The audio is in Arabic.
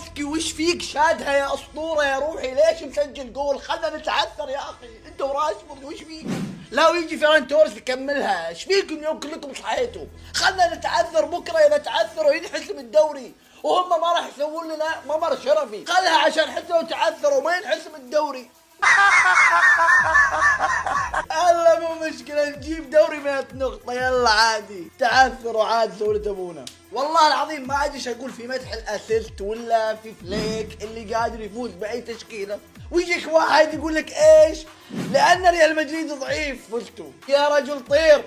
ليفاندوفسكي وش فيك شادها يا اسطوره يا روحي؟ ليش مسجل جول؟ خلنا نتعثر يا اخي، انت وراشفورد وش فيك؟ لا ويجي فيران توريس يكملها، ايش فيكم اليوم كلكم صحيتوا؟ خلنا نتعثر بكره، اذا تعثروا ينحسم الدوري وهم ما راح يسوون لنا ممر شرفي، خلها عشان حتى لو تعثروا ما ينحسم الدوري. الله مو مشكلة نجيب دوري 100 نقطة، يلا عادي تعثروا عاد سووا اللي تبونه. والله العظيم ما ادري ايش اقول في مدح الاسيست ولا في فليك اللي قادر يفوز باي تشكيلة، ويجيك واحد يقول لك ايش؟ لان ريال مدريد ضعيف فزتوا. يا رجل طير.